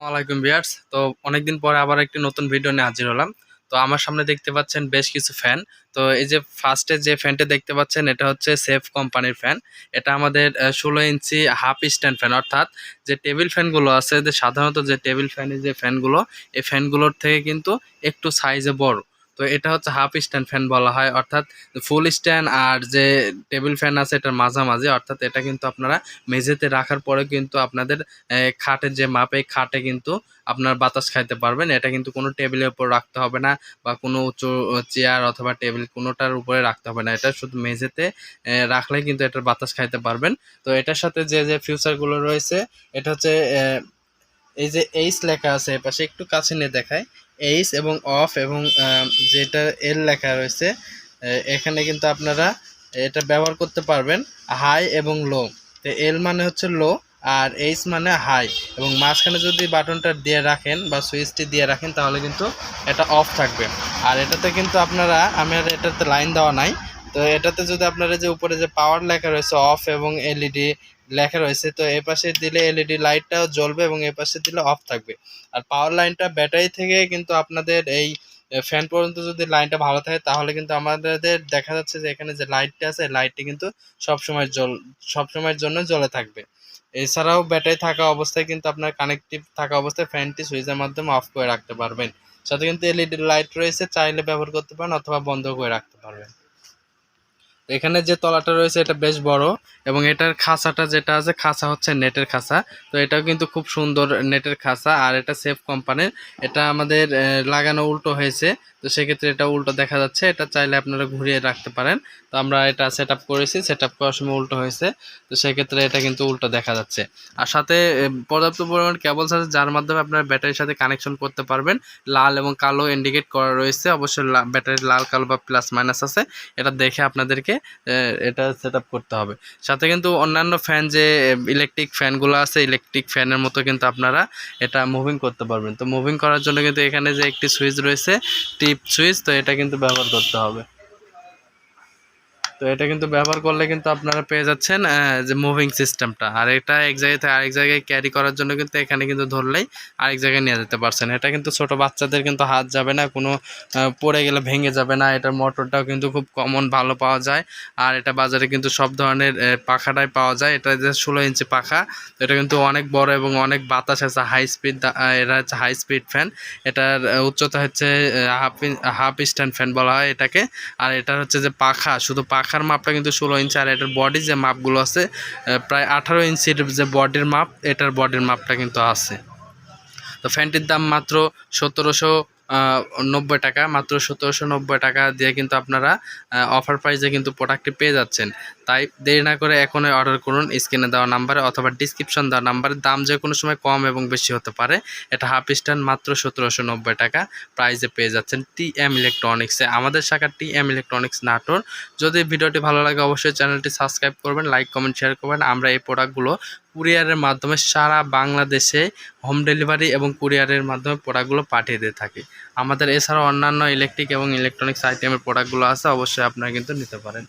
ওয়ালাইকুম ভিউয়ার্স। তো অনেকদিন পরে আবার একটি নতুন ভিডিও নিয়ে হাজির হলাম। তো আমার সামনে দেখতে পাচ্ছেন বেশ কিছু ফ্যান। তো এই যে ফার্স্টে যে ফ্যানটা দেখতে পাচ্ছেন এটা হচ্ছে সেফ কোম্পানির ফ্যান। এটা আমাদের 16 ইঞ্চি হাফ স্ট্যান্ড ফ্যান, অর্থাৎ যে টেবিল ফ্যানগুলো আছে, যে সাধারণত যে টেবিল ফ্যানের যে ফ্যানগুলো, এই ফ্যানগুলোর থেকে কিন্তু একটু সাইজে বড়। তো এটা হচ্ছে হাফ স্ট্যান্ড ফ্যান বলা হয়, অর্থাৎ ফুল স্ট্যান্ড আর যে টেবিল ফ্যান আছে এটার মাঝামাঝি, অর্থাৎ এটা কিন্তু আপনারা মেঝেতে রাখার পরে কিন্তু আপনাদের খাটের যে মাপ, এই খাটে কিন্তু আপনার বাতাস খাইতে পারবেন। এটা কিন্তু কোনো টেবিলের উপর রাখতে হবে না, বা কোনো উঁচু চেয়ার অথবা টেবিল কোনোটার উপরে রাখতে হবে না। এটা শুধু মেঝেতে রাখলে কিন্তু এটার বাতাস খাইতে পারবেন। তো এটার সাথে যে যে ফিউচারগুলো রয়েছে, এটা হচ্ছে এই যে এইচ লেখা আছে এপাশে, একটু কাছে নিয়ে দেখায়, এইচ এবং অফ এবং যেটা এল লেখা রয়েছে, এখানে কিন্তু আপনারা এটা ব্যবহার করতে পারবেন হাই এবং লো। তো এল মানে হচ্ছে লো আর এইচ মানে হাই, এবং মাঝখানে যদি বাটনটা দিয়ে রাখেন বা সুইচটি দিয়ে রাখেন তাহলে কিন্তু এটা অফ থাকবে। আর এটাতে কিন্তু আপনারা, আমার এটাতে লাইন দেওয়া নাই, তো এটাতে যদি আপনারা যে উপরে যে পাওয়ার লেখা রয়েছে অফ এবং এলইডি লেখা রয়েছে, তো এ পাশে দিলে এলইডি লাইটটাও জ্বলবে এবং এ পাশে দিলে অফ থাকবে। আর পাওয়ার লাইনটা ব্যাটারি থেকে কিন্তু আপনাদের এই ফ্যান পর্যন্ত যদি লাইনটা ভালো থাকে তাহলে কিন্তু আমাদের দেখা যাচ্ছে যে এখানে যে লাইটটা আছে লাইটটি কিন্তু সবসময়ের জন্য জ্বলে থাকবে। এছাড়াও ব্যাটারি থাকা অবস্থায় কিন্তু আপনার কানেক্টিভ থাকা অবস্থায় ফ্যানটি সুইচের মাধ্যমে অফ করে রাখতে পারবেন। সাথে কিন্তু এলইডি লাইট রয়েছে, চাইলে ব্যবহার করতে পারেন অথবা বন্ধ করে রাখতে পারবেন। এখানে যে তলাটা রয়েছে এটা বেশ বড়, এবং এটার খাঁচাটা যেটা আছে, খাঁচা হচ্ছে নেটের খাঁচা। তো এটাও কিন্তু খুব সুন্দর নেটের খাঁচা, আর এটা সেফ কোম্পানির। এটা আমাদের লাগানো উল্টো হয়েছে, তো সেক্ষেত্রে এটা উল্টো দেখা যাচ্ছে। এটা চাইলে আপনারা ঘুরিয়ে রাখতে পারেন। তো আমরা এটা সেট আপ করেছি, সেট আপ করার সময় উল্টো হয়েছে, তো সেক্ষেত্রে এটা কিন্তু উল্টো দেখা যাচ্ছে। আর সাথে পর্যাপ্ত পরিমাণ কেবলস আছে যার মাধ্যমে আপনারা ব্যাটারির সাথে কানেকশন করতে পারবেন। লাল এবং কালো ইন্ডিকেট করা রয়েছে, অবশ্যই ব্যাটারির লাল কালো বা প্লাস মাইনাস আছে, এটা দেখে আপনাদেরকে এটা সেট আপ করতে হবে। সাথে কিন্তু অন্যান্য ফ্যান যে ইলেকট্রিক ফ্যানগুলো আছে, ইলেকট্রিক ফ্যানের মতো কিন্তু আপনারা এটা মুভিং করতে পারবেন। তো মুভিং করার জন্য কিন্তু এখানে যে একটি সুইচ রয়েছে, টিপ সুইচ, তো এটা কিন্তু ব্যবহার করতে হবে। তো এটা কিন্তু ব্যবহার করলে কিন্তু আপনারা পেয়ে যাচ্ছেন যে মুভিং সিস্টেমটা। আর এটা এক জায়গা থেকে আরেক জায়গায় ক্যারি করার জন্য কিন্তু এখানে কিন্তু ধরলেই আরেক জায়গায় নিয়ে যেতে পারছেন। এটা কিন্তু ছোট বাচ্চাদের কিন্তু হাত যাবে না, কোনো পড়ে গেলে ভেঙে যাবে না। এটার মোটরটাও কিন্তু খুব কমন ভালো পাওয়া যায়। আর এটা বাজারে কিন্তু সব ধরনের পাখাটাই পাওয়া যায়। এটা যে 16 ইঞ্চি পাখা, তো এটা কিন্তু অনেক বড় এবং অনেক বাতাস আছে, হাই স্পিড। এটা হচ্ছে হাই স্পিড ফ্যান। এটার উচ্চতা হচ্ছে হাফ স্ট্যান্ড ফ্যান বলা হয় এটাকে। আর এটার হচ্ছে যে পাখা, শুধু পাখার মাপটা কিন্তু 16 ইঞ্চি, আর এটার বডি যে মাপগুলো আছে প্রায় 18 ইঞ্চির যে বডির মাপ, এটার বডির মাপটা কিন্তু আছে। তো ফ্যানটির দাম মাত্র 1790 টাকা, মাত্র 1790 টাকা দিয়ে কিন্তু আপনারা অফার প্রাইসে কিন্তু প্রোডাক্টটি পেয়ে যাচ্ছেন। তাই দেরি না করে এখনই অর্ডার করুন স্ক্রিনে দেওয়া নাম্বারে অথবা ডিসক্রিপশন দেওয়া নাম্বারে। দাম যে কোনো সময় কম এবং বেশি হতে পারে। এটা হাফ স্ট্যান্ড মাত্র 1790 টাকা প্রাইসে পেয়ে যাচ্ছেন টিএম ইলেকট্রনিক্সে, আমাদের শাখা টিএম ইলেকট্রনিক্স নাটোর। যদি ভিডিওটি ভালো লাগে অবশ্যই চ্যানেলটি সাবস্ক্রাইব করবেন, লাইক কমেন্ট শেয়ার করবেন। আমরা এই প্রোডাক্টগুলো কুরিয়ারের মাধ্যমে সারা বাংলাদেশে হোম ডেলিভারি এবং কুরিয়ারের মাধ্যমে প্রোডাক্টগুলো পাঠিয়ে দিয়ে থাকি। আমাদের এছাড়াও অন্যান্য ইলেকট্রিক এবং ইলেকট্রনিক্স আইটেমের প্রোডাক্টগুলো আছে, অবশ্যই আপনারা কিন্তু নিতে পারেন।